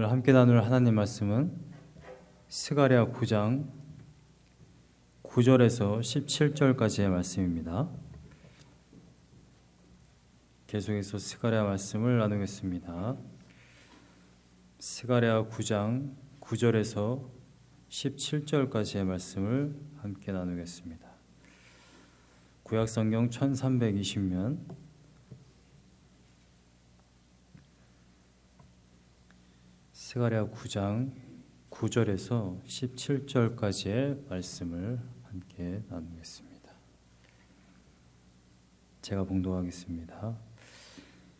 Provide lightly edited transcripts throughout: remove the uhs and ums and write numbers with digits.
오늘 함께 나눌 하나님 말씀은 스가랴 9장 9절에서 17절까지의 말씀입니다. 계속해서 스가랴 말씀을 나누겠습니다. 스가랴 9장 9절에서 17절까지의 말씀을 함께 나누겠습니다. 구약성경 1320면 스가랴 9장 9절에서 17절까지의 말씀을 함께 나누겠습니다. 제가 봉독하겠습니다.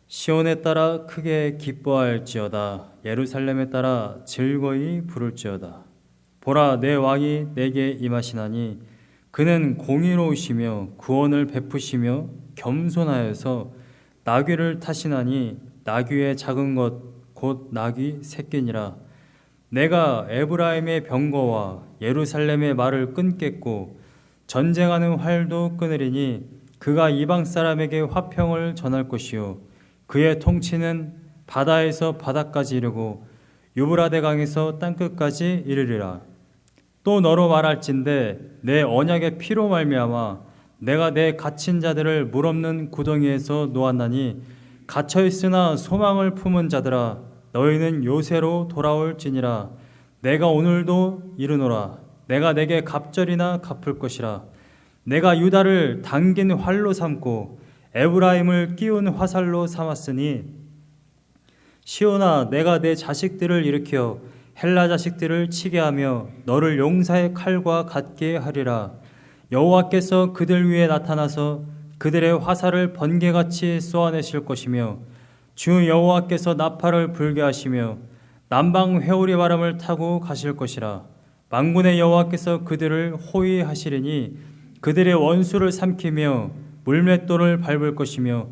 시온에 따라 크게 기뻐할지어다. 예루살렘에 따라 즐거이 부를지어다. 보라, 내 왕이 내게 임하시나니 그는 공의로우시며 구원을 베푸시며 겸손하여서 나귀를 타시나니 나귀의 작은 것 곧 나귀 새끼니라. 내가 에브라임의 병거와 예루살렘의 말을 끊겠고 전쟁하는 활도 끊으리니 그가 이방 사람에게 화평을 전할 것이요 그의 통치는 바다에서 바다까지 이르고 유브라데 강에서 땅끝까지 이르리라. 또 너로 말할진대 내 언약의 피로 말미암아 내가 내 갇힌 자들을 물 없는 구덩이에서 놓았나니 갇혀 있으나 소망을 품은 자들아 너희는 요새로 돌아올지니라. 내가 오늘도 이르노라. 내가 내게 갑절이나 갚을 것이라. 내가 유다를 당긴 활로 삼고 에브라임을 끼운 화살로 삼았으니 시온아, 내가 내 자식들을 일으켜 헬라 자식들을 치게 하며 너를 용사의 칼과 같게 하리라. 여호와께서 그들 위에 나타나서 그들의 화살을 번개같이 쏘아내실 것이며 주 여호와께서 나팔을 불게 하시며 남방 회오리 바람을 타고 가실 것이라. 만군의 여호와께서 그들을 호위하시리니 그들의 원수를 삼키며 물맷돌을 밟을 것이며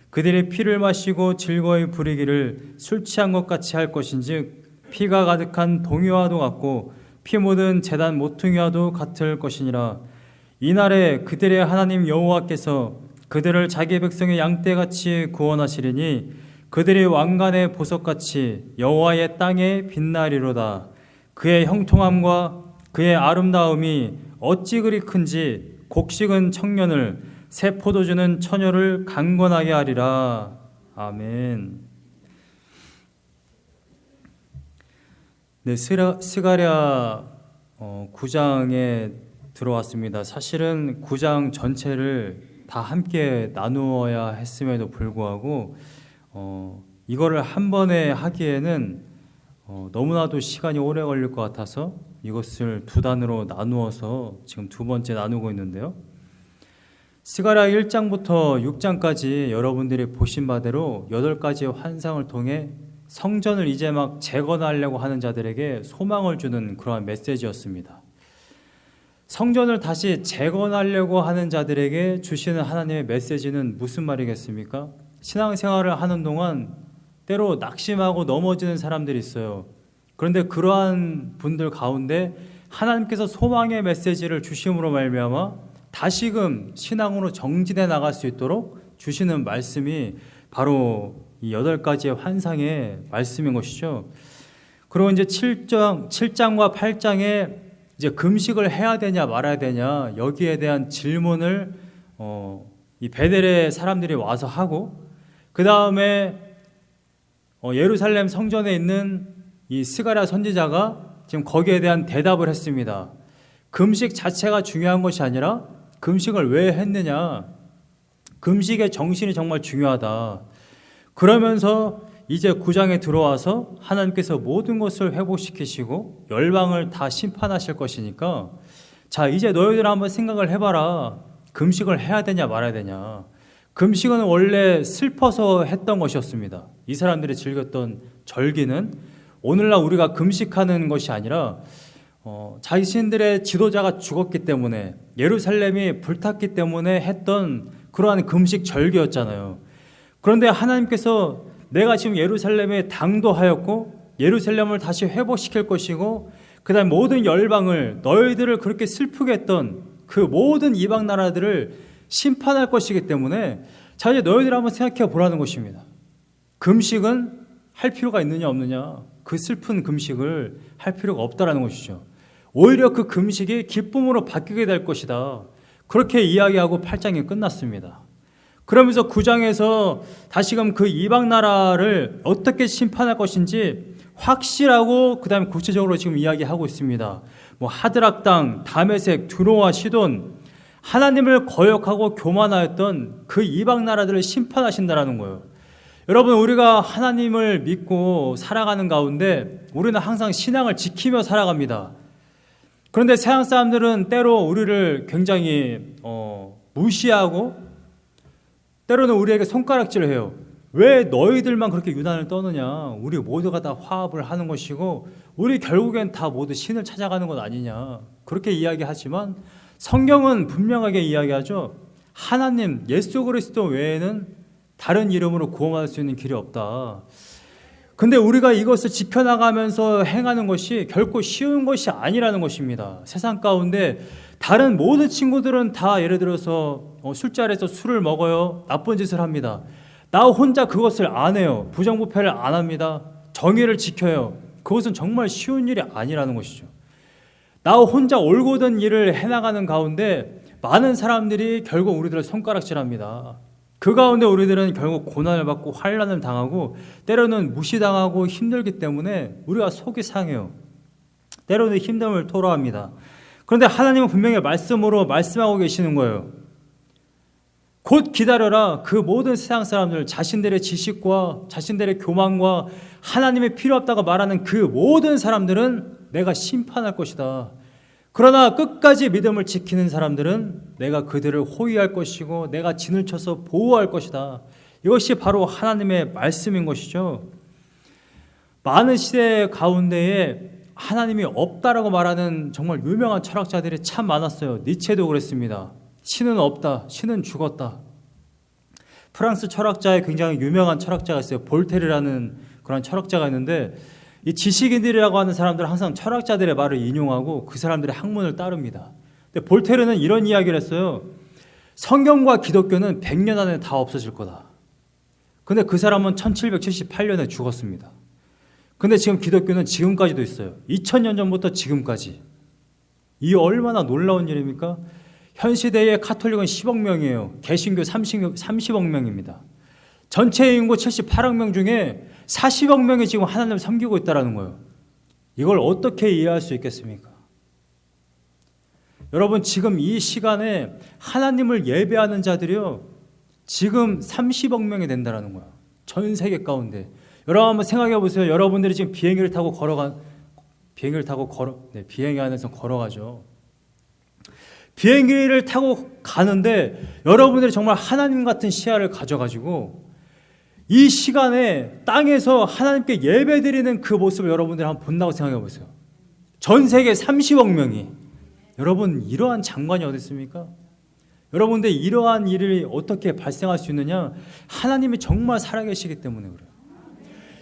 그들의 피를 마시고 즐거이 부리기를 술 취한 것 같이 할 것인즉 피가 가득한 동이와도 같고 피 묻은 제단 모퉁이와도 같을 것이니라. 이날에 그들의 하나님 여호와께서 그들을 자기 백성의 양떼같이 구원하시리니 그들이 왕관의 보석같이 여호와의 땅에 빛나리로다. 그의 형통함과 그의 아름다움이 어찌 그리 큰지 곡식은 청년을 새 포도주는 처녀를 강건하게 하리라. 아멘. 네, 스가랴 9장에 들어왔습니다. 사실은 9장 전체를 다 함께 나누어야 했음에도 불구하고 이거를 한 번에 하기에는 너무나도 시간이 오래 걸릴 것 같아서 이것을 두 단으로 나누어서 지금 두 번째 나누고 있는데요. 스가랴 1장부터 6장까지 여러분들이 보신 바대로 8가지의 환상을 통해 성전을 이제 막 재건하려고 하는 자들에게 소망을 주는 그러한 메시지였습니다. 성전을 다시 재건하려고 하는 자들에게 주시는 하나님의 메시지는 무슨 말이겠습니까? 신앙생활을 하는 동안 때로 낙심하고 넘어지는 사람들이 있어요. 그런데 그러한 분들 가운데 하나님께서 소망의 메시지를 주심으로 말미암아 다시금 신앙으로 정진해 나갈 수 있도록 주시는 말씀이 바로 이 8가지의 환상의 말씀인 것이죠. 그리고 이제 7장과 8장에 이제 금식을 해야 되냐 말아야 되냐 여기에 대한 질문을 이 베델의 사람들이 와서 하고 그 다음에 예루살렘 성전에 있는 이 스가랴 선지자가 지금 거기에 대한 대답을 했습니다. 금식 자체가 중요한 것이 아니라 금식을 왜 했느냐, 금식의 정신이 정말 중요하다. 그러면서 이제 9장에 들어와서 하나님께서 모든 것을 회복시키시고 열방을 다 심판하실 것이니까 자, 이제 너희들 한번 생각을 해봐라. 금식을 해야 되냐 말아야 되냐. 금식은 원래 슬퍼서 했던 것이었습니다. 이 사람들이 즐겼던 절기는 오늘날 우리가 금식하는 것이 아니라 자신들의 지도자가 죽었기 때문에 예루살렘이 불탔기 때문에 했던 그러한 금식 절기였잖아요. 그런데 하나님께서 내가 지금 예루살렘에 당도하였고 예루살렘을 다시 회복시킬 것이고 그 다음 모든 열방을 너희들을 그렇게 슬프게 했던 그 모든 이방 나라들을 심판할 것이기 때문에 자, 이제 너희들 한번 생각해 보라는 것입니다. 금식은 할 필요가 있느냐 없느냐, 그 그 슬픈 금식을 할 필요가 없다라는 것이죠. 오히려 그 금식이 기쁨으로 바뀌게 될 것이다. 그렇게 이야기하고 8장이 끝났습니다. 그러면서 9장에서 다시금 그 이방 나라를 어떻게 심판할 것인지 확실하고 그 다음에 구체적으로 지금 이야기하고 있습니다. 뭐 하드락 땅, 다메섹, 두로와 시돈, 하나님을 거역하고 교만하였던 그 이방 나라들을 심판하신다라는 거예요. 여러분, 우리가 하나님을 믿고 살아가는 가운데 우리는 항상 신앙을 지키며 살아갑니다. 그런데 세상 사람들은 때로 우리를 굉장히 무시하고 때로는 우리에게 손가락질을 해요. 왜 너희들만 그렇게 유난을 떠느냐? 우리 모두가 다 화합을 하는 것이고 우리 결국엔 다 모두 신을 찾아가는 것 아니냐? 그렇게 이야기하지만 성경은 분명하게 이야기하죠. 하나님, 예수 그리스도 외에는 다른 이름으로 구원받을 수 있는 길이 없다. 근데 우리가 이것을 지켜나가면서 행하는 것이 결코 쉬운 것이 아니라는 것입니다. 세상 가운데 다른 모든 친구들은 다 예를 들어서 술자리에서 술을 먹어요. 나쁜 짓을 합니다. 나 혼자 그것을 안 해요. 부정부패를 안 합니다. 정의를 지켜요. 그것은 정말 쉬운 일이 아니라는 것이죠. 나 혼자 올곧은 일을 해나가는 가운데 많은 사람들이 결국 우리들을 손가락질합니다. 그 가운데 우리들은 결국 고난을 받고 환난을 당하고 때로는 무시당하고 힘들기 때문에 우리가 속이 상해요. 때로는 힘듦을 토로합니다. 그런데 하나님은 분명히 말씀으로 말씀하고 계시는 거예요. 곧 기다려라. 그 모든 세상 사람들, 자신들의 지식과 자신들의 교만과 하나님의 필요 없다고 말하는 그 모든 사람들은 내가 심판할 것이다. 그러나 끝까지 믿음을 지키는 사람들은 내가 그들을 호위할 것이고 내가 진을 쳐서 보호할 것이다. 이것이 바로 하나님의 말씀인 것이죠. 많은 시대 가운데에 하나님이 없다라고 말하는 정말 유명한 철학자들이 참 많았어요. 니체도 그랬습니다. 신은 없다. 신은 죽었다. 프랑스 철학자의 굉장히 유명한 철학자가 있어요. 볼테르라는 그런 철학자가 있는데 이 지식인들이라고 하는 사람들은 항상 철학자들의 말을 인용하고 그 사람들의 학문을 따릅니다. 근데 볼테르는 이런 이야기를 했어요. 성경과 기독교는 100년 안에 다 없어질 거다. 근데 그 사람은 1778년에 죽었습니다. 근데 지금 기독교는 지금까지도 있어요. 2000년 전부터 지금까지. 이 얼마나 놀라운 일입니까? 현 시대의 카톨릭은 10억 명이에요. 개신교 30억 명입니다. 전체 인구 78억 명 중에 40억 명이 지금 하나님을 섬기고 있다는 거예요. 이걸 어떻게 이해할 수 있겠습니까? 여러분, 지금 이 시간에 하나님을 예배하는 자들이요, 지금 30억 명이 된다는 거예요. 전 세계 가운데. 여러분 한번 생각해 보세요. 여러분들이 지금 비행기 안에서 걸어가죠. 비행기를 타고 가는데 여러분들이 정말 하나님 같은 시야를 가져가지고 이 시간에 땅에서 하나님께 예배드리는 그 모습을 여러분들이 한번 본다고 생각해 보세요. 전 세계 30억 명이. 여러분, 이러한 장관이 어디 있습니까? 여러분들 이러한 일이 어떻게 발생할 수 있느냐? 하나님이 정말 살아계시기 때문에 그래요.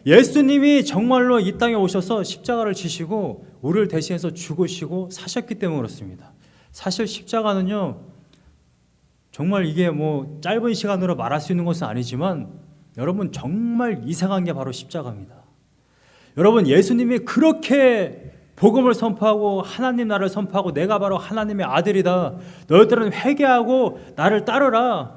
예수님이 정말로 이 땅에 오셔서 십자가를 지시고 우리를 대신해서 죽으시고 사셨기 때문에 그렇습니다. 사실 십자가는요, 정말 이게 뭐 짧은 시간으로 말할 수 있는 것은 아니지만 여러분 정말 이상한 게 바로 십자가입니다. 여러분, 예수님이 그렇게 복음을 선포하고 하나님 나라를 선포하고 내가 바로 하나님의 아들이다. 너희들은 회개하고 나를 따르라.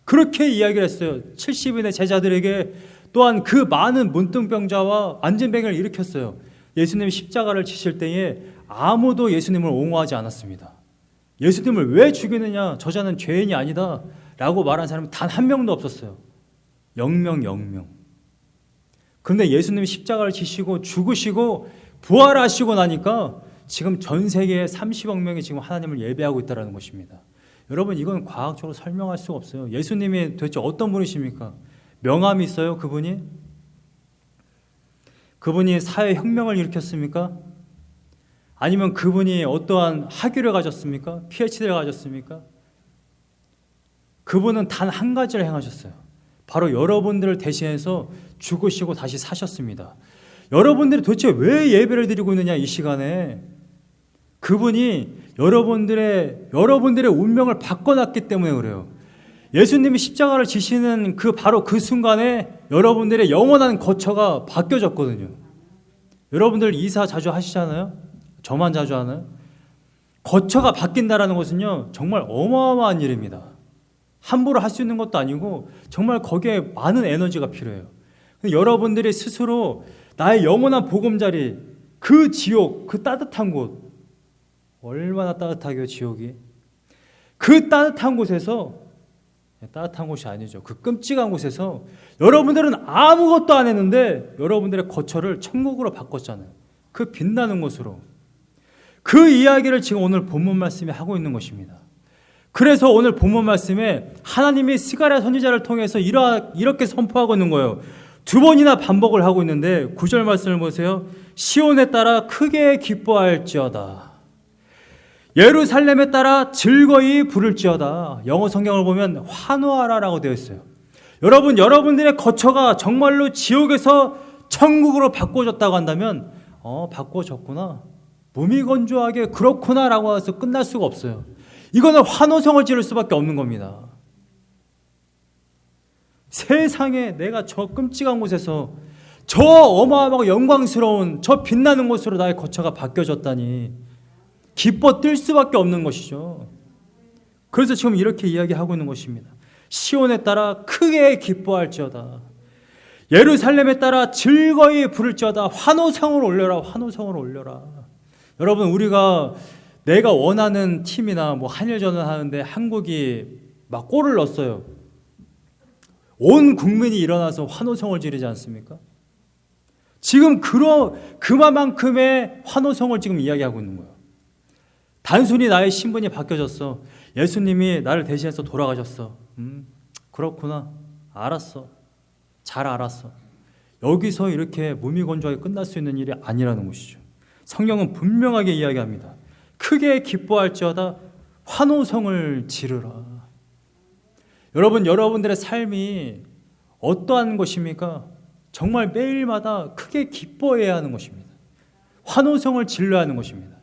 그렇게 이야기를 했어요. 70인의 제자들에게. 또한 그 많은 문둥병자와 안진뱅이를 일으켰어요. 예수님이 십자가를 지실 때에 아무도 예수님을 옹호하지 않았습니다. 예수님을 왜 죽이느냐? 저자는 죄인이 아니다 라고 말한 사람이 단 한 명도 없었어요. 0명. 그런데 예수님이 십자가를 지시고 죽으시고 부활하시고 나니까 지금 전 세계에 30억 명이 지금 하나님을 예배하고 있다는 것입니다. 여러분, 이건 과학적으로 설명할 수가 없어요. 예수님이 도대체 어떤 분이십니까? 명함이 있어요, 그분이? 그분이 사회혁명을 일으켰습니까? 아니면 그분이 어떠한 학위를 가졌습니까? PhD를 가졌습니까? 그분은 단 한 가지를 행하셨어요. 바로 여러분들을 대신해서 죽으시고 다시 사셨습니다. 여러분들이 도대체 왜 예배를 드리고 있느냐, 이 시간에. 그분이 여러분들의 운명을 바꿔놨기 때문에 그래요. 예수님이 십자가를 지시는 바로 그 순간에 여러분들의 영원한 거처가 바뀌어졌거든요. 여러분들 이사 자주 하시잖아요? 저만 자주 하나요? 거처가 바뀐다라는 것은요, 정말 어마어마한 일입니다. 함부로 할 수 있는 것도 아니고 정말 거기에 많은 에너지가 필요해요. 여러분들이 스스로 나의 영원한 보금자리, 그 지옥, 그 따뜻한 곳, 얼마나 따뜻하게요, 지옥이. 그 따뜻한 곳에서, 따뜻한 곳이 아니죠, 그 끔찍한 곳에서 여러분들은 아무것도 안 했는데 여러분들의 거처를 천국으로 바꿨잖아요. 그 빛나는 곳으로. 그 이야기를 지금 오늘 본문 말씀이 하고 있는 것입니다. 그래서 오늘 본문 말씀에 하나님이 스가랴 선지자를 통해서 이렇게 선포하고 있는 거예요. 두 번이나 반복을 하고 있는데 9절 말씀을 보세요. 시온에 따라 크게 기뻐할지어다. 예루살렘에 따라 즐거이 부를지어다. 영어 성경을 보면 환호하라라고 되어 있어요. 여러분들의 거처가 정말로 지옥에서 천국으로 바꿔졌다고 한다면 바꿔졌구나, 무미건조하게 그렇구나라고 해서 끝날 수가 없어요. 이거는 환호성을 지를 수밖에 없는 겁니다. 세상에 내가 저 끔찍한 곳에서 저 어마어마하고 영광스러운 저 빛나는 곳으로 나의 거처가 바뀌어졌다니 기뻐 뛸 수밖에 없는 것이죠. 그래서 지금 이렇게 이야기하고 있는 것입니다. 시온에 따라 크게 기뻐할지어다. 예루살렘에 따라 즐거이 부를지어다. 환호성을 올려라, 환호성을 올려라. 여러분, 우리가 내가 원하는 팀이나 뭐 한일전을 하는데 한국이 막 골을 넣었어요. 온 국민이 일어나서 환호성을 지르지 않습니까? 지금 그만큼의 환호성을 지금 이야기하고 있는 거예요. 단순히 나의 신분이 바뀌어졌어. 예수님이 나를 대신해서 돌아가셨어. 그렇구나. 알았어. 잘 알았어. 여기서 이렇게 무미건조하게 끝날 수 있는 일이 아니라는 것이죠. 성경은 분명하게 이야기합니다. 크게 기뻐할지어다 환호성을 지르라. 여러분들의 삶이 어떠한 것입니까? 정말 매일마다 크게 기뻐해야 하는 것입니다. 환호성을 질러야 하는 것입니다.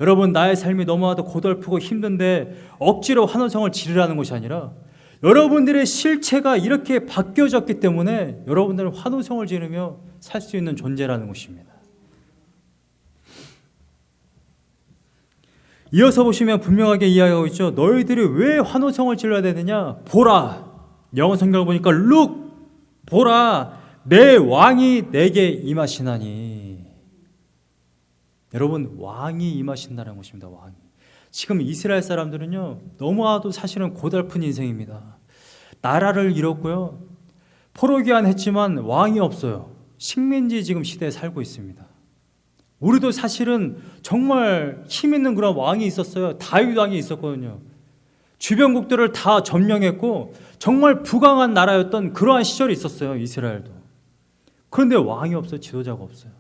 여러분, 나의 삶이 너무나도 고달프고 힘든데 억지로 환호성을 지르라는 것이 아니라 여러분들의 실체가 이렇게 바뀌어졌기 때문에 여러분들은 환호성을 지르며 살 수 있는 존재라는 것입니다. 이어서 보시면 분명하게 이야기하고 있죠. 너희들이 왜 환호성을 질러야 되느냐? 보라. 영어 성경을 보니까 look, 보라, 내 왕이 내게 임하시나니. 여러분, 왕이 임하신다는 것입니다. 왕이. 지금 이스라엘 사람들은요, 너무나도 사실은 고달픈 인생입니다. 나라를 잃었고요, 포로기환했지만 왕이 없어요. 식민지 지금 시대에 살고 있습니다. 우리도 사실은 정말 힘 있는 그런 왕이 있었어요. 다윗 왕이 있었거든요. 주변국들을 다 점령했고 정말 부강한 나라였던 그러한 시절이 있었어요. 이스라엘도. 그런데 왕이 없어요. 지도자가 없어요.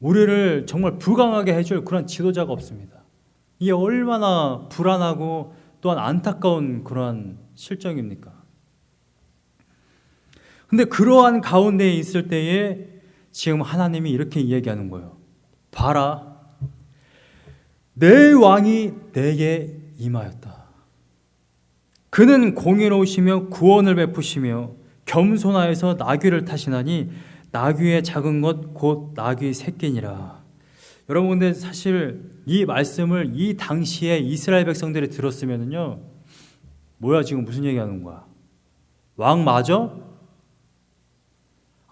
우리를 정말 부강하게 해줄 그런 지도자가 없습니다. 이게 얼마나 불안하고 또한 안타까운 그러한 실정입니까? 근데 그러한 가운데에 있을 때에 지금 하나님이 이렇게 이야기하는 거예요. 봐라, 내 왕이 내게 임하였다. 그는 공의로우시며 구원을 베푸시며 겸손하여서 나귀를 타시나니 나귀의 작은 것 곧 나귀 새끼니라. 여러분, 근데 사실 이 말씀을 이 당시에 이스라엘 백성들이 들었으면요, 뭐야 지금 무슨 얘기하는 거야? 왕 맞아?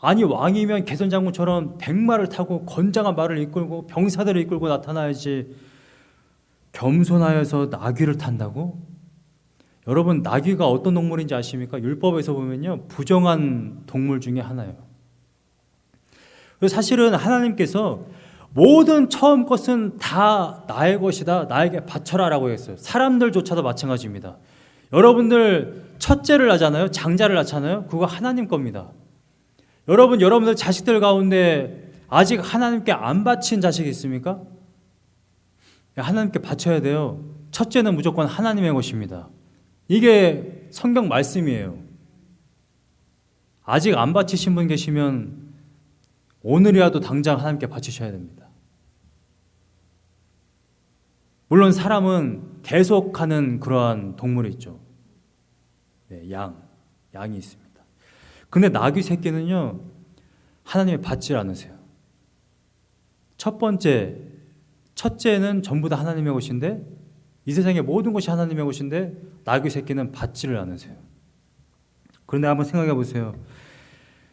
아니, 왕이면 개선장군처럼 백마를 타고 건장한 말을 이끌고 병사들을 이끌고 나타나야지 겸손하여서 나귀를 탄다고? 여러분, 나귀가 어떤 동물인지 아십니까? 율법에서 보면요, 부정한 동물 중에 하나예요. 그래서 사실은 하나님께서 모든 처음 것은 다 나의 것이다, 나에게 바쳐라 라고 했어요. 사람들조차도 마찬가지입니다. 여러분들 첫째를 낳잖아요, 장자를 낳잖아요, 그거 하나님 겁니다. 여러분들 자식들 가운데 아직 하나님께 안 바친 자식이 있습니까? 하나님께 바쳐야 돼요. 첫째는 무조건 하나님의 것입니다. 이게 성경 말씀이에요. 아직 안 바치신 분 계시면 오늘이라도 당장 하나님께 바치셔야 됩니다. 물론 사람은 계속하는 그러한 동물이 있죠. 네, 양이 있습니다. 근데 나귀 새끼는요, 하나님이 받질 않으세요. 첫째는 전부 다 하나님의 것인데, 이 세상의 모든 것이 하나님의 것인데 나귀 새끼는 받지를 않으세요. 그런데 한번 생각해 보세요.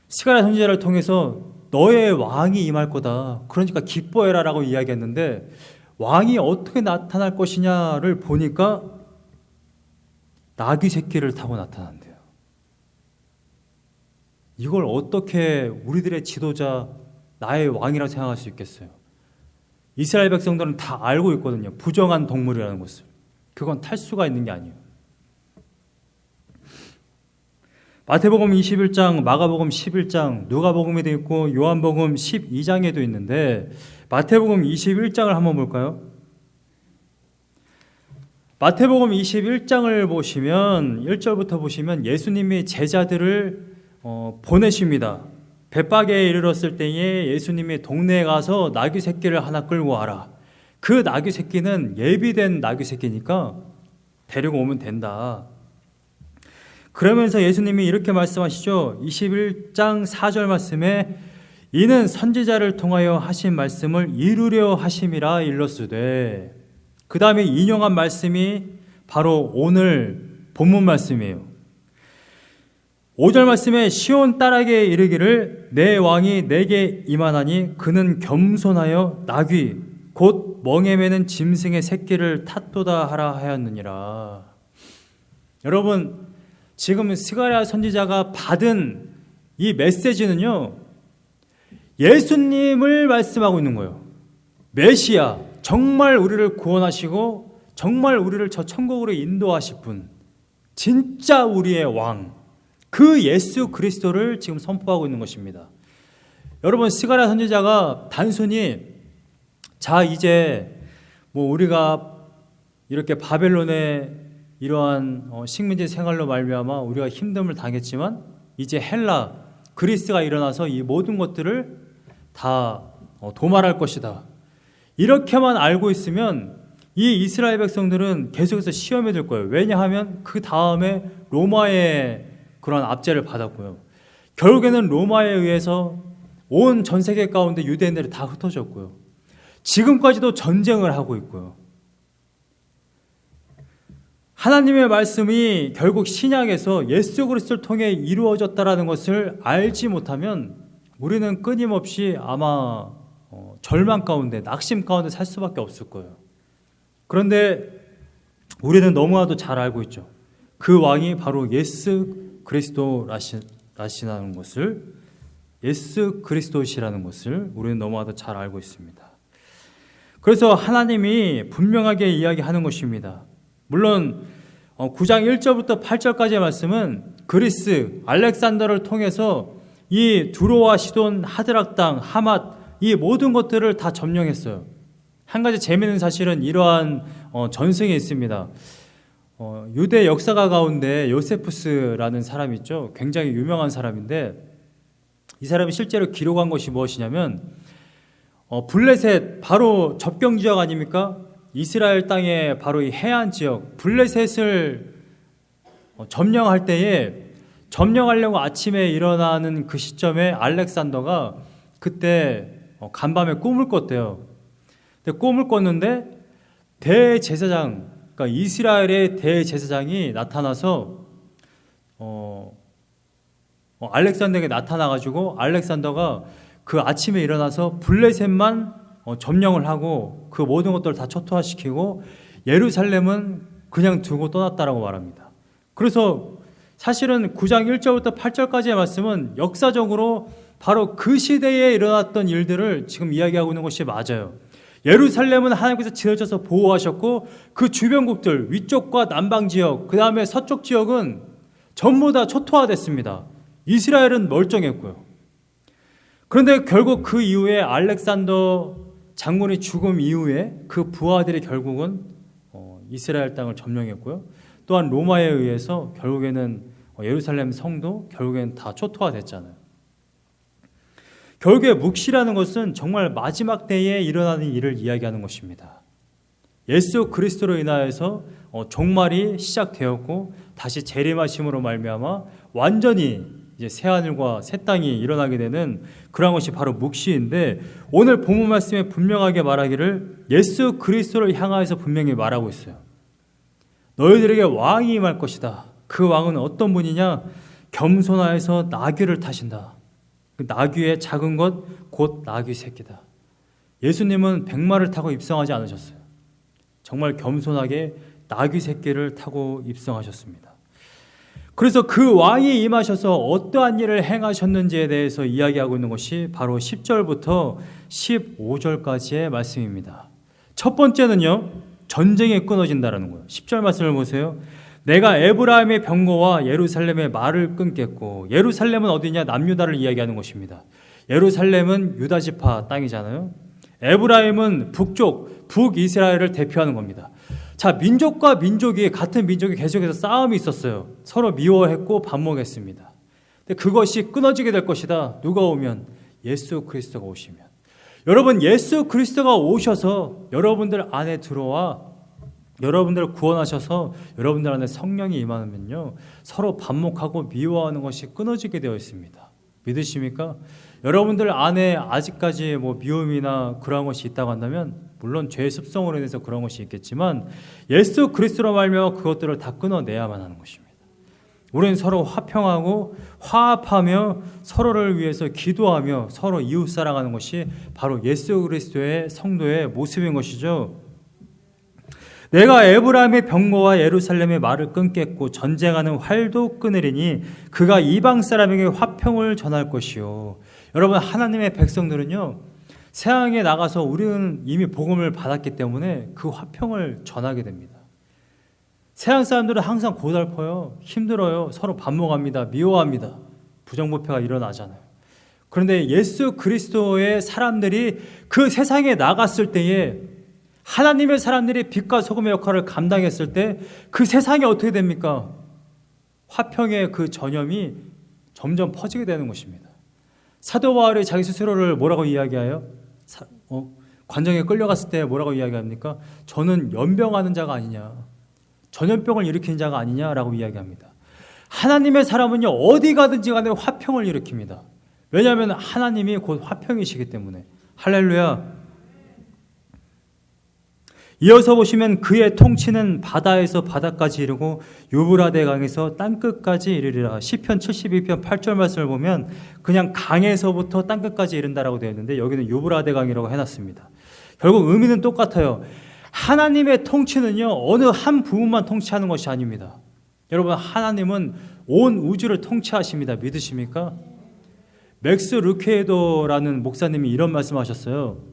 스가랴 선지자를 통해서 너의 왕이 임할 거다, 그러니까 기뻐해라 라고 이야기했는데, 왕이 어떻게 나타날 것이냐를 보니까 나귀 새끼를 타고 나타난대요. 이걸 어떻게 우리들의 지도자, 나의 왕이라고 생각할 수 있겠어요? 이스라엘 백성들은 다 알고 있거든요. 부정한 동물이라는 것을. 그건 탈 수가 있는 게 아니에요. 마태복음 21장, 마가복음 11장, 누가복음에도 있고 요한복음 12장에도 있는데, 마태복음 21장을 한번 볼까요? 마태복음 21장을 보시면 1절부터 보시면 예수님이 제자들을 보내십니다. 벳바게에 이르렀을 때에 예수님이 동네에 가서 나귀 새끼를 하나 끌고 와라. 그 나귀 새끼는 예비된 나귀 새끼니까 데리고 오면 된다. 그러면서 예수님이 이렇게 말씀하시죠. 21장 4절 말씀에 이는 선지자를 통하여 하신 말씀을 이루려 하심이라 일렀으되, 그 다음에 인용한 말씀이 바로 오늘 본문 말씀이에요. 5절 말씀에 시온 딸에게 이르기를 내 왕이 내게 임하나니 그는 겸손하여 나귀 곧 멍에 매는 짐승의 새끼를 탔도다 하라 하였느니라. 여러분, 지금 스가랴 선지자가 받은 이 메시지는요, 예수님을 말씀하고 있는 거예요. 메시아, 정말 우리를 구원하시고 정말 우리를 저 천국으로 인도하실 분, 진짜 우리의 왕, 그 예수 그리스도를 지금 선포하고 있는 것입니다. 여러분, 스가랴 선지자가 단순히 자 이제 우리가 이렇게 바벨론의 이러한 식민지 생활로 말미암아 우리가 힘듦을 당했지만 이제 헬라, 그리스가 일어나서 이 모든 것들을 다 도말할 것이다, 이렇게만 알고 있으면 이 이스라엘 백성들은 계속해서 시험에 들 거예요. 왜냐하면 그 다음에 로마의 그런 압제를 받았고요. 결국에는 로마에 의해서 온 전 세계 가운데 유대인들이 다 흩어졌고요. 지금까지도 전쟁을 하고 있고요. 하나님의 말씀이 결국 신약에서 예수 그리스도를 통해 이루어졌다라는 것을 알지 못하면 우리는 끊임없이 아마 절망 가운데, 낙심 가운데 살 수밖에 없을 거예요. 그런데 우리는 너무나도 잘 알고 있죠. 그 왕이 바로 예수 그리스도라시라는 것을, 예수 그리스도시라는 것을 우리는 너무나도 잘 알고 있습니다. 그래서 하나님이 분명하게 이야기하는 것입니다. 물론 9장 1절부터 8절까지의 말씀은 그리스, 알렉산더를 통해서 이 두로와 시돈, 하드락 땅, 하맛, 이 모든 것들을 다 점령했어요. 한 가지 재미있는 사실은 이러한 전승이 있습니다. 유대 역사가 가운데 요세푸스라는 사람이 있죠. 굉장히 유명한 사람인데, 이 사람이 실제로 기록한 것이 무엇이냐면 블레셋, 바로 접경 지역 아닙니까? 이스라엘 땅의 바로 이 해안 지역, 블레셋을 점령할 때에, 점령하려고 아침에 일어나는 그 시점에 알렉산더가 그때 간밤에 꿈을 꿨대요. 근데 꿈을 꿨는데 대제사장, 그러니까 이스라엘의 대제사장이 나타나서 알렉산더에게 나타나가지고 알렉산더가 그 아침에 일어나서 블레셋만 점령을 하고 그 모든 것들을 다 초토화시키고 예루살렘은 그냥 두고 떠났다라고 말합니다. 그래서 사실은 9장 1절부터 8절까지의 말씀은 역사적으로 바로 그 시대에 일어났던 일들을 지금 이야기하고 있는 것이 맞아요. 예루살렘은 하나님께서 지어져서 보호하셨고 그 주변국들, 위쪽과 남방 지역, 그 다음에 서쪽 지역은 전부 다 초토화됐습니다. 이스라엘은 멀쩡했고요. 그런데 결국 그 이후에 알렉산더 장군의 죽음 이후에 그 부하들이 결국은 이스라엘 땅을 점령했고요. 또한 로마에 의해서 결국에는 예루살렘 성도 결국에는 다 초토화됐잖아요. 결국에 묵시라는 것은 정말 마지막 때에 일어나는 일을 이야기하는 것입니다. 예수 그리스도로 인하여서 종말이 시작되었고 다시 재림하심으로 말미암아 완전히 이제 새 하늘과 새 땅이 일어나게 되는 그러한 것이 바로 묵시인데, 오늘 본문 말씀에 분명하게 말하기를 예수 그리스도를 향하여서 분명히 말하고 있어요. 너희들에게 왕이 임할 것이다. 그 왕은 어떤 분이냐? 겸손하여서 나귀를 타신다. 그 나귀의 작은 것 곧 나귀 새끼다. 예수님은 백마를 타고 입성하지 않으셨어요. 정말 겸손하게 나귀 새끼를 타고 입성하셨습니다. 그래서 그 왕이 임하셔서 어떠한 일을 행하셨는지에 대해서 이야기하고 있는 것이 바로 10절부터 15절까지의 말씀입니다. 첫 번째는요, 전쟁이 끊어진다라는 거예요. 10절 말씀을 보세요. 내가 에브라임의 병거와 예루살렘의 말을 끊겠고, 예루살렘은 어디냐? 남유다를 이야기하는 것입니다. 예루살렘은 유다지파 땅이잖아요. 에브라임은 북쪽, 북이스라엘을 대표하는 겁니다. 자, 민족과 민족이, 같은 민족이 계속해서 싸움이 있었어요. 서로 미워했고 반목했습니다. 근데 그것이 끊어지게 될 것이다. 누가 오면? 예수 그리스도가 오시면. 여러분, 예수 그리스도가 오셔서 여러분들 안에 들어와 여러분들을 구원하셔서 여러분들 안에 성령이 임하면요, 서로 반목하고 미워하는 것이 끊어지게 되어 있습니다. 믿으십니까? 여러분들 안에 아직까지 미움이나 그런 것이 있다고 한다면, 물론 죄의 습성으로 인해서 그런 것이 있겠지만 예수 그리스도로 말미암아 그것들을 다 끊어내야만 하는 것입니다. 우리는 서로 화평하고 화합하며 서로를 위해서 기도하며 서로 이웃 사랑하는 것이 바로 예수 그리스도의 성도의 모습인 것이죠. 내가 에브라임의 병거와 예루살렘의 말을 끊겠고 전쟁하는 활도 끊으리니 그가 이방 사람에게 화평을 전할 것이요. 여러분, 하나님의 백성들은요, 세상에 나가서 우리는 이미 복음을 받았기 때문에 그 화평을 전하게 됩니다. 세상 사람들은 항상 고달퍼요, 힘들어요, 서로 반목합니다, 미워합니다, 부정부패가 일어나잖아요. 그런데 예수 그리스도의 사람들이 그 세상에 나갔을 때에, 하나님의 사람들이 빛과 소금의 역할을 감당했을 때 그 세상이 어떻게 됩니까? 화평의 그 전염이 점점 퍼지게 되는 것입니다. 사도 바울이 자기 스스로를 뭐라고 이야기해요? 관정에 끌려갔을 때 뭐라고 이야기합니까? 저는 연병하는 자가 아니냐, 전염병을 일으키는 자가 아니냐라고 이야기합니다. 하나님의 사람은요, 어디 가든지 간에 화평을 일으킵니다. 왜냐하면 하나님이 곧 화평이시기 때문에. 할렐루야. 이어서 보시면 그의 통치는 바다에서 바다까지 이르고 유브라데 강에서 땅끝까지 이르리라. 시편 72편 8절 말씀을 보면 그냥 강에서부터 땅끝까지 이른다라고 되어 있는데, 여기는 유브라데 강이라고 해놨습니다. 결국 의미는 똑같아요. 하나님의 통치는요, 어느 한 부분만 통치하는 것이 아닙니다. 여러분, 하나님은 온 우주를 통치하십니다. 믿으십니까? 맥스 루케이도라는 목사님이 이런 말씀하셨어요.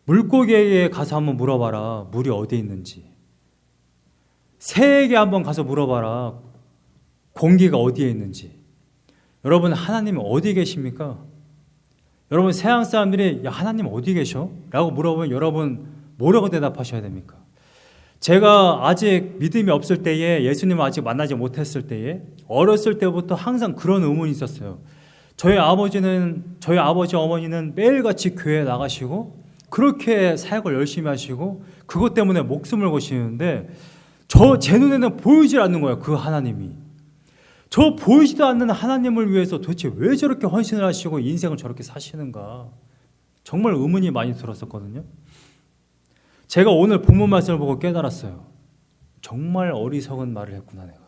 물고기에게 가서 한번 물어봐라, 물이 어디에 있는지. 새에게 한번 가서 물어봐라, 공기가 어디에 있는지. 여러분, 하나님 어디 계십니까? 여러분, 세상 사람들이 야, 하나님 어디 계셔? 라고 물어보면 여러분 뭐라고 대답하셔야 됩니까? 제가 아직 믿음이 없을 때에, 예수님을 아직 만나지 못했을 때에, 어렸을 때부터 항상 그런 의문이 있었어요. 저희 아버지 어머니는 매일같이 교회에 나가시고 그렇게 사역을 열심히 하시고 그것 때문에 목숨을 거시는데 제 눈에는 보이질 않는 거예요. 그 하나님이. 저 보이지도 않는 하나님을 위해서 도대체 왜 저렇게 헌신을 하시고 인생을 저렇게 사시는가, 정말 의문이 많이 들었었거든요. 제가 오늘 본문 말씀을 보고 깨달았어요. 정말 어리석은 말을 했구나, 내가.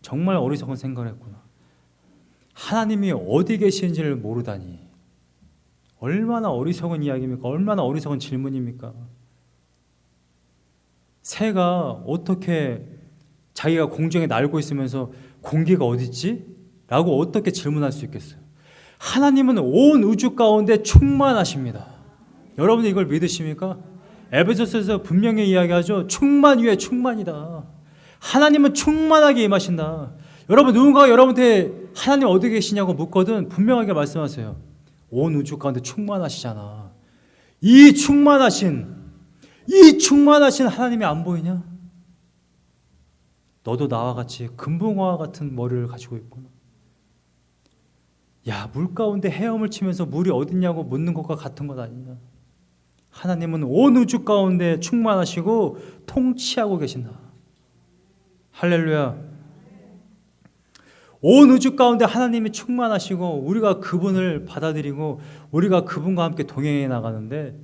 정말 어리석은 생각을 했구나. 하나님이 어디 계시는지를 모르다니. 얼마나 어리석은 이야기입니까? 얼마나 어리석은 질문입니까? 새가 어떻게 자기가 공중에 날고 있으면서 공기가 어디 있지? 라고 어떻게 질문할 수 있겠어요? 하나님은 온 우주 가운데 충만하십니다. 여러분, 이걸 믿으십니까? 에베소서에서 분명히 이야기하죠. 충만 위에 충만이다. 하나님은 충만하게 임하신다. 여러분, 누군가가 여러분한테 하나님 어디 계시냐고 묻거든 분명하게 말씀하세요. 온 우주 가운데 충만하시잖아. 이 충만하신 하나님이 안 보이냐? 너도 나와 같이 금붕어와 같은 머리를 가지고 있구나. 야, 물 가운데 헤엄을 치면서 물이 어딨냐고 묻는 것과 같은 것 아니냐? 하나님은 온 우주 가운데 충만하시고 통치하고 계신다. 할렐루야. 온 우주 가운데 하나님이 충만하시고 우리가 그분을 받아들이고 우리가 그분과 함께 동행해 나가는데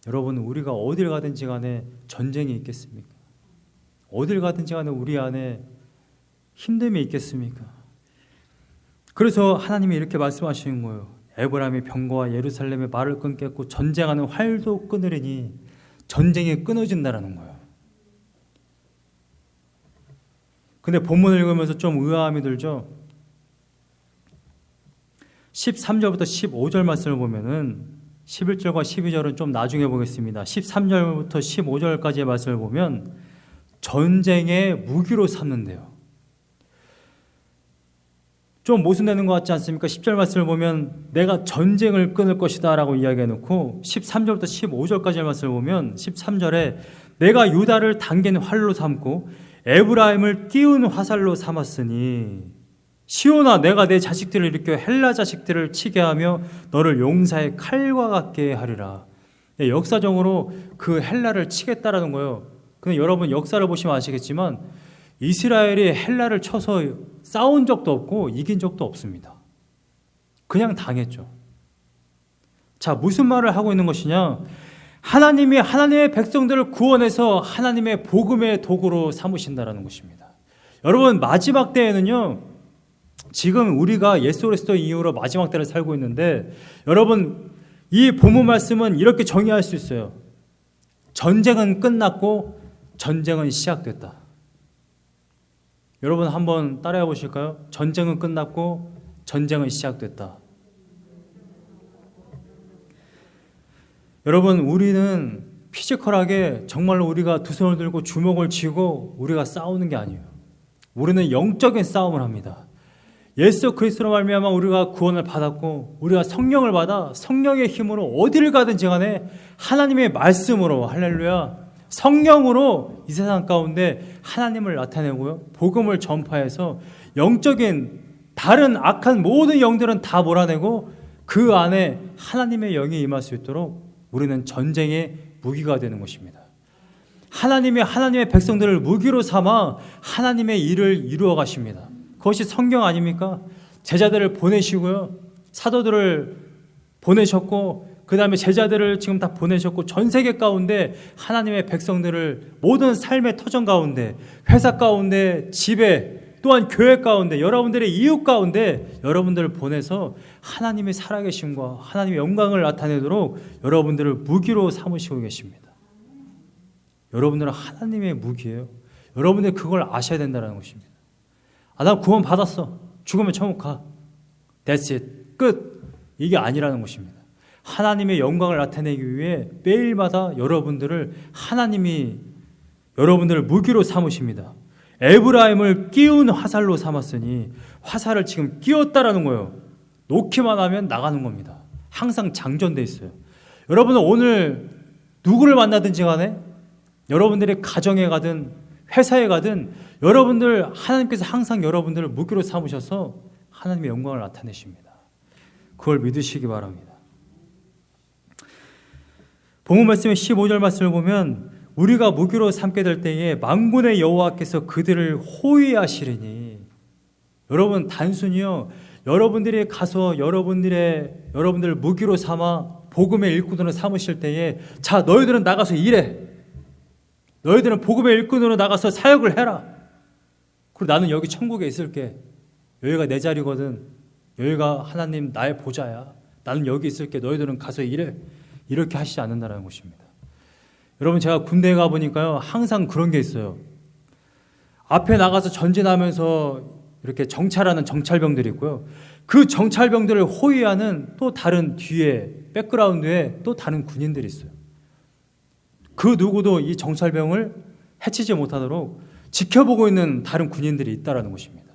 여러분, 우리가 어딜 가든지 간에 전쟁이 있겠습니까? 어딜 가든지 간에 우리 안에 힘듦이 있겠습니까? 그래서 하나님이 이렇게 말씀하시는 거예요. 에브라임이 병거와 예루살렘의 말을 끊겠고 전쟁하는 활도 끊으리니 전쟁이 끊어진다라는 거예요. 근데 본문을 읽으면서 좀 의아함이 들죠. 13절부터 15절 말씀을 보면은 11절과 12절은 좀 나중에 보겠습니다. 13절부터 15절까지의 말씀을 보면 전쟁의 무기로 삼는데요. 좀 모순되는 것 같지 않습니까? 10절 말씀을 보면 내가 전쟁을 끊을 것이다 라고 이야기해놓고 13절부터 15절까지의 말씀을 보면 13절에 내가 유다를 당긴 활로 삼고 에브라임을 띄운 화살로 삼았으니 시온아, 내가 내 자식들을 일으켜 헬라 자식들을 치게 하며 너를 용사의 칼과 같게 하리라. 역사적으로 그 헬라를 치겠다라는 거예요. 근데 여러분 역사를 보시면 아시겠지만 이스라엘이 헬라를 쳐서 싸운 적도 없고 이긴 적도 없습니다. 그냥 당했죠. 자, 무슨 말을 하고 있는 것이냐? 하나님이 하나님의 백성들을 구원해서 하나님의 복음의 도구로 삼으신다라는 것입니다. 여러분, 마지막 때에는요, 지금 우리가 예수 그리스도 이후로 마지막 때를 살고 있는데 여러분, 이 본문 말씀은 이렇게 정의할 수 있어요. 전쟁은 끝났고 전쟁은 시작됐다. 여러분 한번 따라해 보실까요? 전쟁은 끝났고 전쟁은 시작됐다. 여러분, 우리는 피지컬하게 정말로 우리가 두 손을 들고 주먹을 쥐고 우리가 싸우는 게 아니에요. 우리는 영적인 싸움을 합니다. 예수 그리스도로 말미암아 우리가 구원을 받았고 우리가 성령을 받아 성령의 힘으로 어디를 가든지 간에 하나님의 말씀으로, 할렐루야, 성령으로 이 세상 가운데 하나님을 나타내고요, 복음을 전파해서 영적인 다른 악한 모든 영들은 다 몰아내고 그 안에 하나님의 영이 임할 수 있도록 우리는 전쟁의 무기가 되는 것입니다. 하나님이 하나님의 백성들을 무기로 삼아 하나님의 일을 이루어 가십니다. 그것이 성경 아닙니까? 제자들을 보내시고요, 사도들을 보내셨고 그 다음에 제자들을 지금 다 보내셨고 전 세계 가운데 하나님의 백성들을 모든 삶의 터전 가운데, 회사 가운데, 집에, 또한 교회 가운데, 여러분들의 이웃 가운데 여러분들을 보내서 하나님의 살아계심과 하나님의 영광을 나타내도록 여러분들을 무기로 삼으시고 계십니다. 여러분들은 하나님의 무기예요. 여러분들이 그걸 아셔야 된다는 것입니다. 아, 나 구원 받았어. 죽으면 천국 가. That's it. 끝. 이게 아니라는 것입니다. 하나님의 영광을 나타내기 위해 매일마다 여러분들을 하나님이 여러분들을 무기로 삼으십니다. 에브라임을 끼운 화살로 삼았으니 화살을 지금 끼웠다라는 거예요. 놓기만 하면 나가는 겁니다. 항상 장전돼 있어요. 여러분은 오늘 누구를 만나든지 간에 여러분들의 가정에 가든 회사에 가든 여러분들, 하나님께서 항상 여러분들을 무기로 삼으셔서 하나님의 영광을 나타내십니다. 그걸 믿으시기 바랍니다. 본문 말씀의 15절 말씀을 보면 우리가 무기로 삼게 될 때에 만군의 여호와께서 그들을 호위하시리니, 여러분 단순히요, 여러분들이 가서 여러분들 무기로 삼아 복음의 일꾼으로 삼으실 때에 자, 너희들은 나가서 일해. 너희들은 복음의 일꾼으로 나가서 사역을 해라. 그리고 나는 여기 천국에 있을게. 여기가 내 자리거든. 여기가 하나님 나의 보좌야. 나는 여기 있을게. 너희들은 가서 일해. 이렇게 하시지 않는다는 것입니다. 여러분, 제가 군대에 가보니까요, 항상 그런 게 있어요. 앞에 나가서 전진하면서 이렇게 정찰하는 정찰병들이 있고요, 그 정찰병들을 호위하는 또 다른 뒤에 백그라운드에 또 다른 군인들이 있어요. 그 누구도 이 정찰병을 해치지 못하도록 지켜보고 있는 다른 군인들이 있다는 것입니다.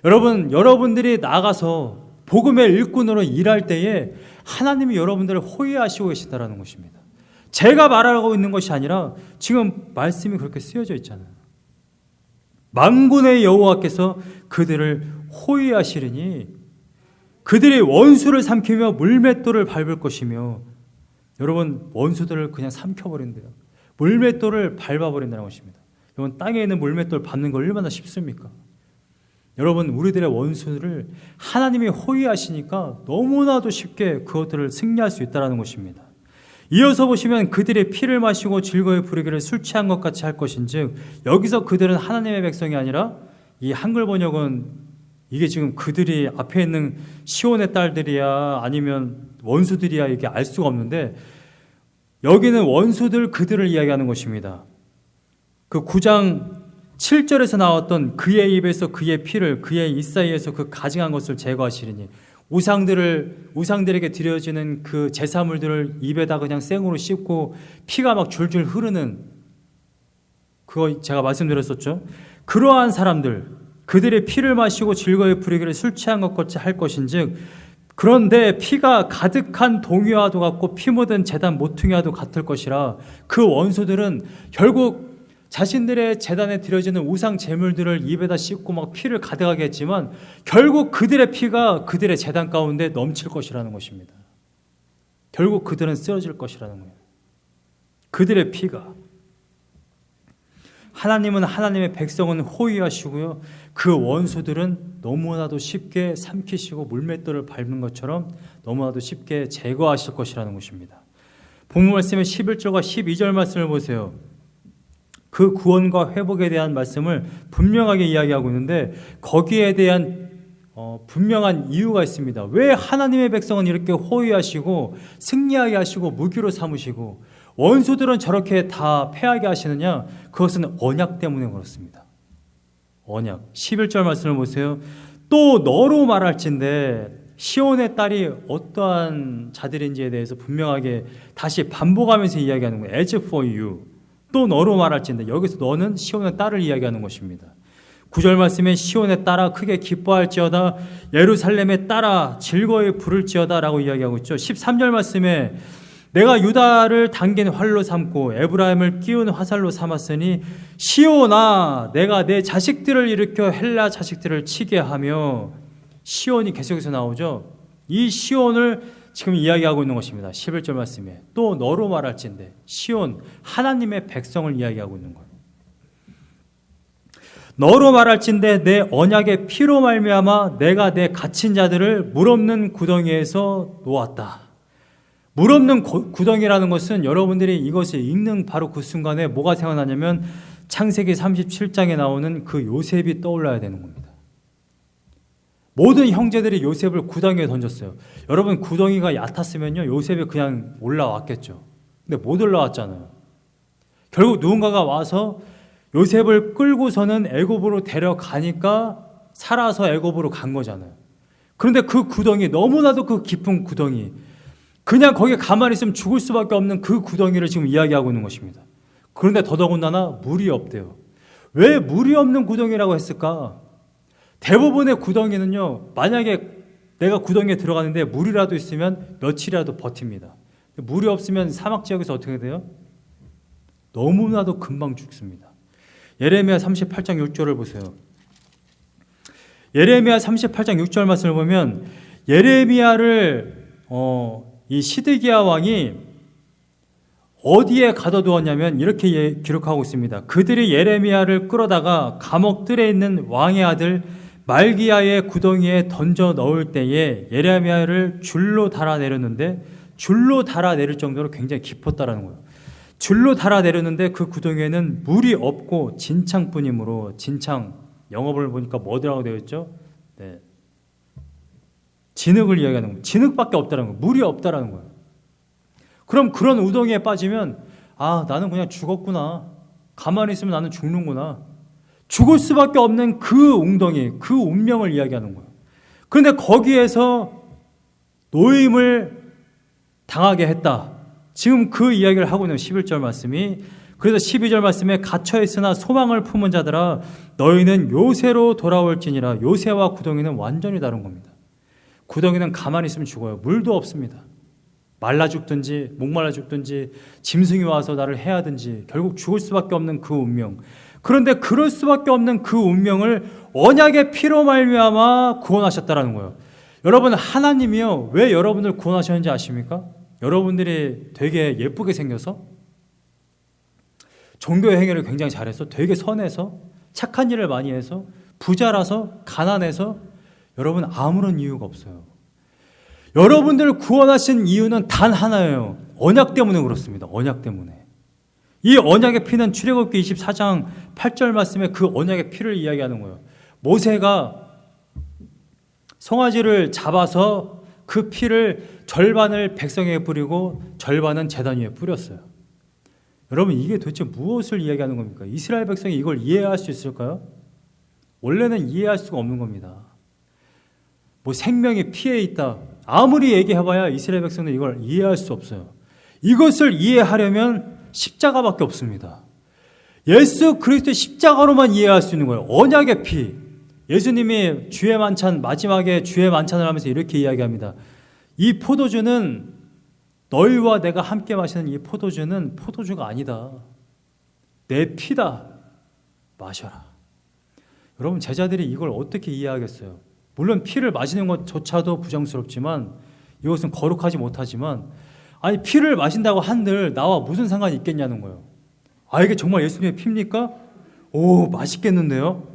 여러분, 여러분들이 나가서 복음의 일꾼으로 일할 때에 하나님이 여러분들을 호위하시고 계신다는 것입니다. 제가 말하고 있는 것이 아니라 지금 말씀이 그렇게 쓰여져 있잖아요. 만군의 여호와께서 그들을 호위하시리니 그들이 원수를 삼키며 물맷돌을 밟을 것이며, 여러분, 원수들을 그냥 삼켜버린대요. 물맷돌을 밟아버린다는 것입니다. 여러분, 땅에 있는 물맷돌 밟는 거 얼마나 쉽습니까? 여러분, 우리들의 원수를 하나님이 호위하시니까 너무나도 쉽게 그것들을 승리할 수 있다는 것입니다. 이어서 보시면 그들의 피를 마시고 즐거이 부르기를 술 취한 것 같이 할 것인즉, 여기서 그들은 하나님의 백성이 아니라, 이 한글 번역은 이게 지금 그들이 앞에 있는 시온의 딸들이야 아니면 원수들이야 이게 알 수가 없는데, 여기는 원수들 그들을 이야기하는 것입니다. 그 9장 7절에서 나왔던 그의 입에서 그의 피를 그의 입 사이에서 그 가증한 것을 제거하시리니, 우상들에게 드려지는 그 제사물들을 입에다 그냥 생으로 씹고 피가 막 줄줄 흐르는, 그거 제가 말씀드렸었죠. 그러한 사람들, 그들의 피를 마시고 즐거이 부르기를 술 취한 것 같이 할 것인즉, 그런데 피가 가득한 동이와도 같고 피 묻은 제단 모퉁이와도 같을 것이라. 그 원수들은 결국 자신들의 제단에 드려지는 우상 제물들을 입에다 씹고 막 피를 가득하게 했지만, 결국 그들의 피가 그들의 제단 가운데 넘칠 것이라는 것입니다. 결국 그들은 쓰러질 것이라는 거예요. 그들의 피가. 하나님은 하나님의 백성은 호위하시고요, 그 원수들은 너무나도 쉽게 삼키시고 물맷돌을 밟는 것처럼 너무나도 쉽게 제거하실 것이라는 것입니다. 본문 말씀의 11절과 12절 말씀을 보세요. 그 구원과 회복에 대한 말씀을 분명하게 이야기하고 있는데, 거기에 대한 분명한 이유가 있습니다. 왜 하나님의 백성은 이렇게 호위하시고 승리하게 하시고 무기로 삼으시고 원수들은 저렇게 다 패하게 하시느냐? 그것은 언약 때문에 그렇습니다. 언약. 11절 말씀을 보세요. 또 너로 말할진대. 시온의 딸이 어떠한 자들인지에 대해서 분명하게 다시 반복하면서 이야기하는 거예요. As for you. 또 너로 말할진대. 여기서 너는 시온의 딸을 이야기하는 것입니다. 9절 말씀에 시온의 딸아 크게 기뻐할지어다, 예루살렘의 딸아 즐거이 부를지어다 라고 이야기하고 있죠. 13절 말씀에 내가 유다를 당긴 활로 삼고 에브라임을 끼운 화살로 삼았으니 시온아 내가 내 자식들을 일으켜 헬라 자식들을 치게 하며, 시온이 계속해서 나오죠. 이 시온을 지금 이야기하고 있는 것입니다. 11절 말씀에 또 너로 말할진대. 시온, 하나님의 백성을 이야기하고 있는 거예요. 너로 말할진대 내 언약의 피로 말미암아 내가 내 갇힌 자들을 물 없는 구덩이에서 놓았다. 물 없는 구덩이라는 것은 여러분들이 이것을 읽는 바로 그 순간에 뭐가 생각나냐면 창세기 37장에 나오는 그 요셉이 떠올라야 되는 겁니다. 모든 형제들이 요셉을 구덩이에 던졌어요. 여러분, 구덩이가 얕았으면요 요셉이 그냥 올라왔겠죠. 근데 못 올라왔잖아요. 결국 누군가가 와서 요셉을 끌고서는 애굽으로 데려가니까 살아서 애굽으로 간 거잖아요. 그런데 그 구덩이, 너무나도 그 깊은 구덩이, 그냥 거기에 가만히 있으면 죽을 수밖에 없는 그 구덩이를 지금 이야기하고 있는 것입니다. 그런데 더더군다나 물이 없대요. 왜 물이 없는 구덩이라고 했을까? 대부분의 구덩이는요, 만약에 내가 구덩이에 들어가는데 물이라도 있으면 며칠이라도 버팁니다. 물이 없으면 사막 지역에서 어떻게 돼요? 너무나도 금방 죽습니다. 예레미야 38장 6절을 보세요. 예레미야 38장 6절 말씀을 보면 예레미야를 이 시드기야 왕이 어디에 가둬두었냐면 이렇게 기록하고 있습니다. 그들이 예레미야를 끌어다가 감옥 뜰에 있는 왕의 아들 말기야의 구덩이에 던져 넣을 때에 예레미야를 줄로 달아내렸는데, 줄로 달아내릴 정도로 굉장히 깊었다라는 거예요. 줄로 달아내렸는데 그 구덩이에는 물이 없고 진창뿐이므로, 진창 영어를 보니까 뭐라고 되어 있죠? 네. 진흙을 이야기하는 거예요. 진흙밖에 없다는 거예요. 물이 없다라는 거예요. 그럼 그런 우덩이에 빠지면 나는 그냥 죽었구나. 가만히 있으면 나는 죽는구나. 죽을 수밖에 없는 그 웅덩이, 그 운명을 이야기하는 거예요. 그런데 거기에서 노임을 당하게 했다. 지금 그 이야기를 하고 있는 11절 말씀이, 그래서 12절 말씀에 갇혀있으나 소망을 품은 자들아 너희는 요새로 돌아올지니라. 요새와 구덩이는 완전히 다른 겁니다. 구덩이는 가만히 있으면 죽어요. 물도 없습니다. 말라 죽든지 목말라 죽든지 짐승이 와서 나를 해하든지 결국 죽을 수밖에 없는 그 운명. 그런데 그럴 수밖에 없는 그 운명을 언약의 피로 말미암아 구원하셨다라는 거예요. 여러분, 하나님이요 왜 여러분을 구원하셨는지 아십니까? 여러분들이 되게 예쁘게 생겨서, 종교의 행위를 굉장히 잘해서, 되게 선해서, 착한 일을 많이 해서, 부자라서? 가난해서? 여러분, 아무런 이유가 없어요. 여러분들을 구원하신 이유는 단 하나예요. 언약 때문에 그렇습니다. 언약 때문에. 이 언약의 피는 출애굽기 24장 8절 말씀에 그 언약의 피를 이야기하는 거예요. 모세가 송아지를 잡아서 그 피를 절반을 백성에게 뿌리고 절반은 제단 위에 뿌렸어요. 여러분, 이게 도대체 무엇을 이야기하는 겁니까? 이스라엘 백성이 이걸 이해할 수 있을까요? 원래는 이해할 수가 없는 겁니다. 뭐 생명이 피에 있다. 아무리 얘기해봐야 이스라엘 백성은 이걸 이해할 수 없어요. 이것을 이해하려면 십자가밖에 없습니다. 예수 그리스도의 십자가로만 이해할 수 있는 거예요. 언약의 피. 예수님이 주의 만찬, 마지막에 주의 만찬을 하면서 이렇게 이야기합니다. 이 포도주는 너희와 내가 함께 마시는 이 포도주는 포도주가 아니다. 내 피다. 마셔라. 여러분, 제자들이 이걸 어떻게 이해하겠어요? 물론 피를 마시는 것조차도 부정스럽지만, 이것은 거룩하지 못하지만, 아니 피를 마신다고 한들 나와 무슨 상관이 있겠냐는 거예요. 아, 이게 정말 예수님의 피입니까? 오, 맛있겠는데요?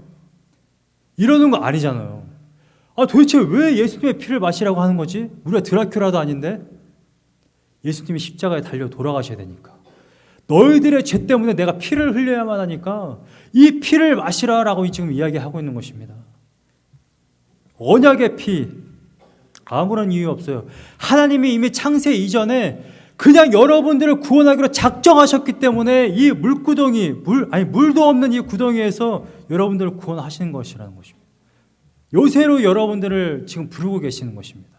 이러는 거 아니잖아요. 아, 도대체 왜 예수님의 피를 마시라고 하는 거지? 우리가 드라큘라도 아닌데? 예수님이 십자가에 달려 돌아가셔야 되니까. 너희들의 죄 때문에 내가 피를 흘려야만 하니까 이 피를 마시라라고 지금 이야기하고 있는 것입니다. 언약의 피, 아무런 이유 없어요. 하나님이 이미 창세 이전에 그냥 여러분들을 구원하기로 작정하셨기 때문에 이 물구덩이, 물도 없는 이 구덩이에서 여러분들을 구원하시는 것이라는 것입니다. 요새로 여러분들을 지금 부르고 계시는 것입니다.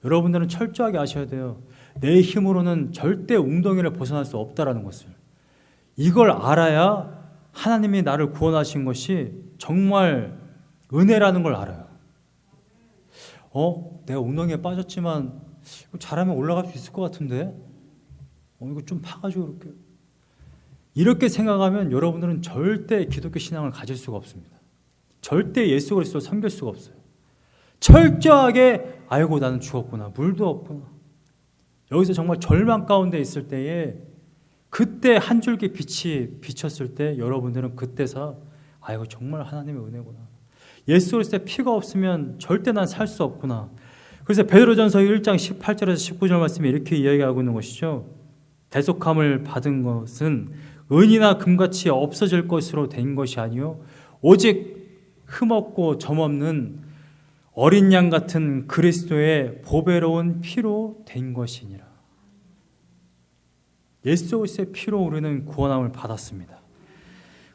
여러분들은 철저하게 아셔야 돼요. 내 힘으로는 절대 웅덩이를 벗어날 수 없다라는 것을. 이걸 알아야 하나님이 나를 구원하신 것이 정말 은혜라는 걸 알아요. 내가 웅덩이에 빠졌지만 잘하면 올라갈 수 있을 것 같은데? 이거 좀 파가지고 이렇게 생각하면 여러분들은 절대 기독교 신앙을 가질 수가 없습니다. 절대 예수 그리스도를 섬길 수가 없어요. 철저하게 아이고 나는 죽었구나. 물도 없구나. 여기서 정말 절망 가운데 있을 때에 그때 한 줄기 빛이 비쳤을 때 여러분들은 그때서 아이고 정말 하나님의 은혜구나. 예수 그리스도의 피가 없으면 절대 난 살 수 없구나. 그래서 베드로전서 1장 18절에서 19절 말씀에 이렇게 이야기하고 있는 것이죠. 대속함을 받은 것은 은이나 금같이 없어질 것으로 된 것이 아니요 오직 흠없고 점없는 어린 양 같은 그리스도의 보배로운 피로 된 것이니라. 예수 그리스도의 피로 우리는 구원함을 받았습니다.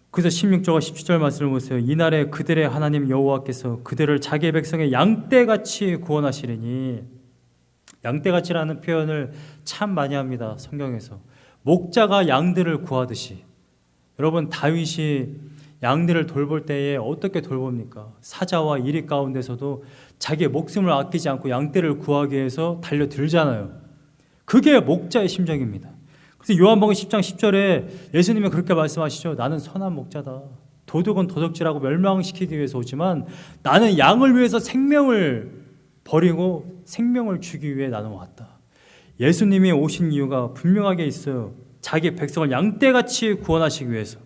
그래서 16절과 17절 말씀을 보세요. 이날에 그들의 하나님 여호와께서 그들을 자기 백성의 양떼같이 구원하시리니, 양떼같이라는 표현을 참 많이 합니다. 성경에서. 목자가 양들을 구하듯이. 여러분, 다윗이 양들을 돌볼 때에 어떻게 돌봅니까? 사자와 이리 가운데서도 자기의 목숨을 아끼지 않고 양떼를 구하기 위해서 달려들잖아요. 그게 목자의 심정입니다. 그래서 요한복음 10장 10절에 예수님이 그렇게 말씀하시죠. 나는 선한 목자다. 도둑은 도둑질하고 멸망시키기 위해서 오지만 나는 양을 위해서 생명을 버리고 생명을 주기 위해 나는 왔다. 예수님이 오신 이유가 분명하게 있어요. 자기 백성을 양떼같이 구원하시기 위해서.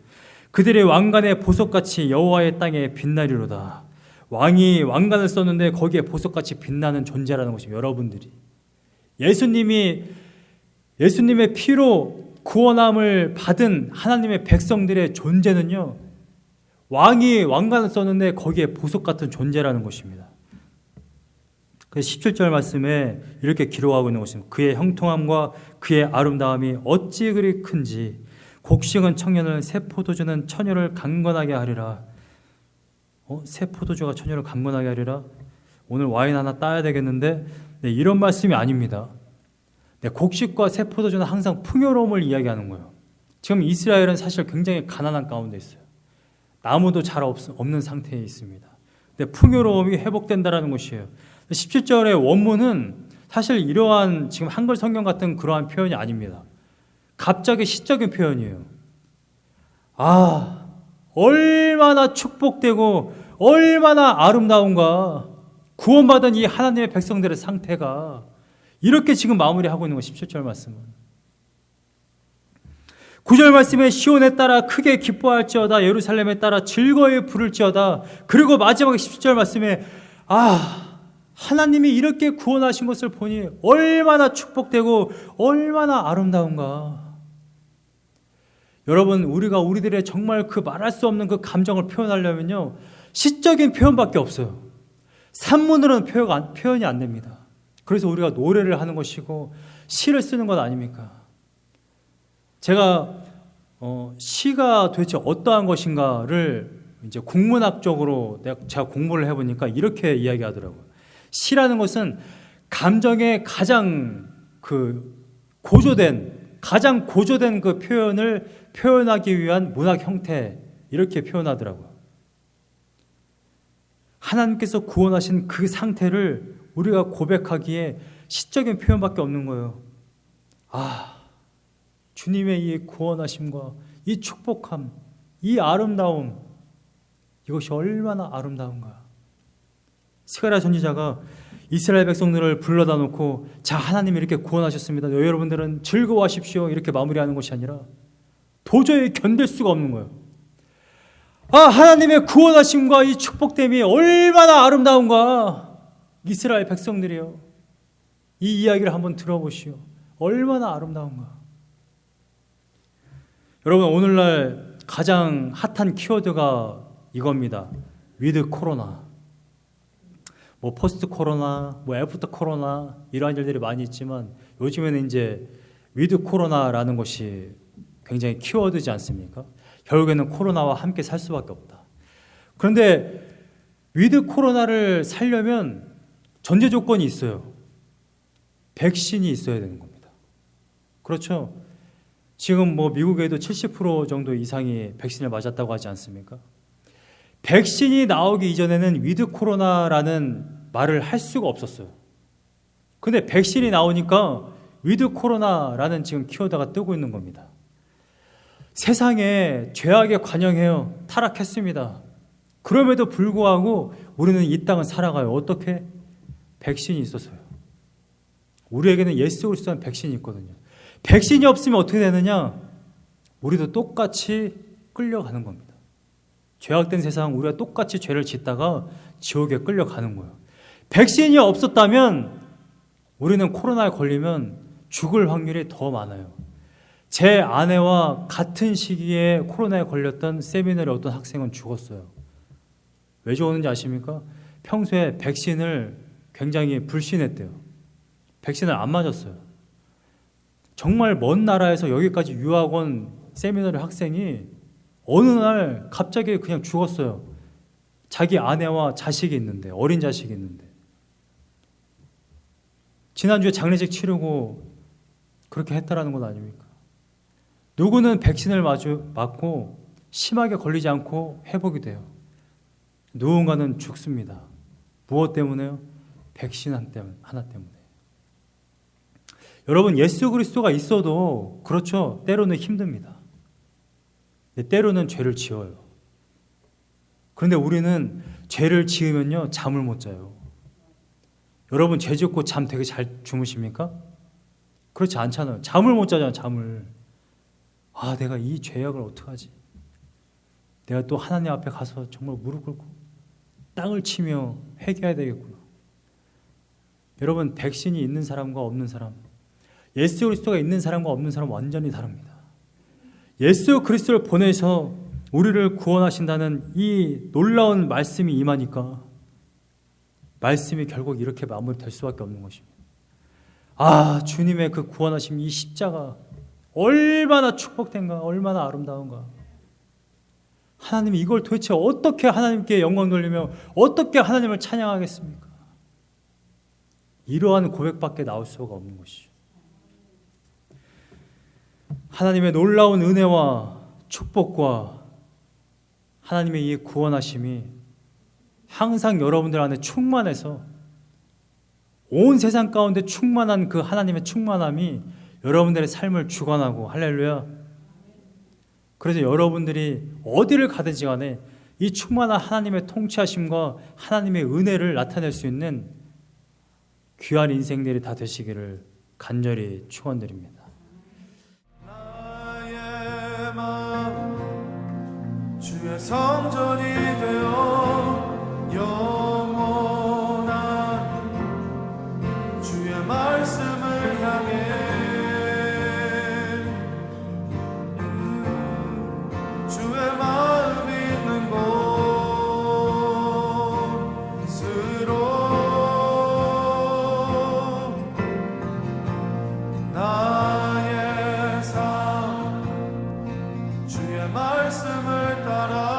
그들의 왕관의 보석같이 여호와의 땅에 빛나리로다. 왕이 왕관을 썼는데 거기에 보석같이 빛나는 존재라는 것입니다. 여러분들이. 예수님의 피로 구원함을 받은 하나님의 백성들의 존재는요, 왕이 왕관을 썼는데 거기에 보석 같은 존재라는 것입니다. 그래서 17절 말씀에 이렇게 기록하고 있는 것입니다. 그의 형통함과 그의 아름다움이 어찌 그리 큰지 곡식은 청년을 새 포도주는 처녀를 강건하게 하리라. 새 포도주가 처녀를 강건하게 하리라. 오늘 와인 하나 따야 되겠는데, 이런 말씀이 아닙니다. 곡식과 새 포도주는 항상 풍요로움을 이야기하는 거예요. 지금 이스라엘은 사실 굉장히 가난한 가운데 있어요. 나무도 잘 없는 상태에 있습니다. 근데 풍요로움이 회복된다는 것이에요. 17절의 원문은 사실 이러한 지금 한글 성경 같은 그러한 표현이 아닙니다. 갑자기 시적인 표현이에요. 얼마나 축복되고 얼마나 아름다운가. 구원받은 이 하나님의 백성들의 상태가 이렇게 지금 마무리하고 있는 거 17절 말씀은. 9절 말씀에 시온에 따라 크게 기뻐할지어다 예루살렘에 따라 즐거이 부를지어다. 그리고 마지막 10절 말씀에 하나님이 이렇게 구원하신 것을 보니 얼마나 축복되고 얼마나 아름다운가. 여러분, 우리가 우리들의 정말 그 말할 수 없는 그 감정을 표현하려면요, 시적인 표현밖에 없어요. 산문으로는 표현이 안 됩니다. 그래서 우리가 노래를 하는 것이고 시를 쓰는 것 아닙니까? 제가 시가 도대체 어떠한 것인가를 이제 국문학적으로 제가 공부를 해보니까 이렇게 이야기하더라고요. 시라는 것은 감정의 가장 고조된 그 표현을 표현하기 위한 문학 형태, 이렇게 표현하더라고요. 하나님께서 구원하신 그 상태를 우리가 고백하기에 시적인 표현밖에 없는 거예요. 주님의 이 구원하심과 이 축복함, 이 아름다움, 이것이 얼마나 아름다운가. 스가랴 선지자가 이스라엘 백성들을 불러다 놓고, 자, 하나님이 이렇게 구원하셨습니다, 여러분들은 즐거워하십시오, 이렇게 마무리하는 것이 아니라 도저히 견딜 수가 없는 거예요. 하나님의 구원하심과 이 축복됨이 얼마나 아름다운가. 이스라엘 백성들이요, 이 이야기를 한번 들어보시오. 얼마나 아름다운가. 여러분, 오늘날 가장 핫한 키워드가 이겁니다. 위드 코로나. 포스트 코로나, 애프터 코로나, 이러한 일들이 많이 있지만 요즘에는 이제 위드 코로나라는 것이 굉장히 키워드지 않습니까? 결국에는 코로나와 함께 살 수밖에 없다. 그런데 위드 코로나를 살려면 전제 조건이 있어요. 백신이 있어야 되는 겁니다. 그렇죠? 지금 미국에도 70% 정도 이상이 백신을 맞았다고 하지 않습니까? 백신이 나오기 이전에는 위드 코로나라는 말을 할 수가 없었어요. 근데 백신이 나오니까 위드 코로나라는 지금 키워드가 뜨고 있는 겁니다. 세상에 죄악에 관영해요. 타락했습니다. 그럼에도 불구하고 우리는 이 땅을 살아가요. 어떻게? 백신이 있어서요. 우리에게는 예수 그리스도는 백신이 있거든요. 백신이 없으면 어떻게 되느냐? 우리도 똑같이 끌려가는 겁니다. 죄악된 세상, 우리가 똑같이 죄를 짓다가 지옥에 끌려가는 거예요. 백신이 없었다면 우리는 코로나에 걸리면 죽을 확률이 더 많아요. 제 아내와 같은 시기에 코로나에 걸렸던 세미나의 어떤 학생은 죽었어요. 왜 죽었는지 아십니까? 평소에 백신을 굉장히 불신했대요. 백신을 안 맞았어요. 정말 먼 나라에서 여기까지 유학 온 세미나리 학생이 어느 날 갑자기 그냥 죽었어요. 자기 아내와 자식이 있는데, 어린 자식이 있는데. 지난주에 장례식 치르고 그렇게 했다라는 건 아닙니까? 누구는 백신을 맞고 심하게 걸리지 않고 회복이 돼요. 누군가는 죽습니다. 무엇 때문에요? 백신 하나 때문에. 여러분, 예수 그리스도가 있어도 그렇죠, 때로는 힘듭니다. 때로는 죄를 지어요. 그런데 우리는 죄를 지으면요, 잠을 못 자요. 여러분, 죄 짓고 잠 되게 잘 주무십니까? 그렇지 않잖아요. 잠을 못 자잖아요. 잠을. 내가 이 죄악을 어떡하지? 내가 또 하나님 앞에 가서 정말 무릎 꿇고 땅을 치며 회개해야 되겠구나. 여러분, 백신이 있는 사람과 없는 사람, 예수 그리스도가 있는 사람과 없는 사람 완전히 다릅니다. 예수 그리스도를 보내서 우리를 구원하신다는 이 놀라운 말씀이 임하니까 말씀이 결국 이렇게 마무리될 수밖에 없는 것입니다. 주님의 그 구원하심, 이 십자가 얼마나 축복된가, 얼마나 아름다운가. 하나님이 이걸 도대체 어떻게 하나님께 영광 돌리며 어떻게 하나님을 찬양하겠습니까? 이러한 고백밖에 나올 수가 없는 것이죠. 하나님의 놀라운 은혜와 축복과 하나님의 이 구원하심이 항상 여러분들 안에 충만해서 온 세상 가운데 충만한 그 하나님의 충만함이 여러분들의 삶을 주관하고, 할렐루야. 그래서 여러분들이 어디를 가든지 간에 이 충만한 하나님의 통치하심과 하나님의 은혜를 나타낼 수 있는 귀한 인생들이 다 되시기를 간절히 축원드립니다. 나의 주의 성전이 되어 영원한 주의 말씀을 향해 주의 마음 있는 곳으로 나의 삶 주의 말씀을 따라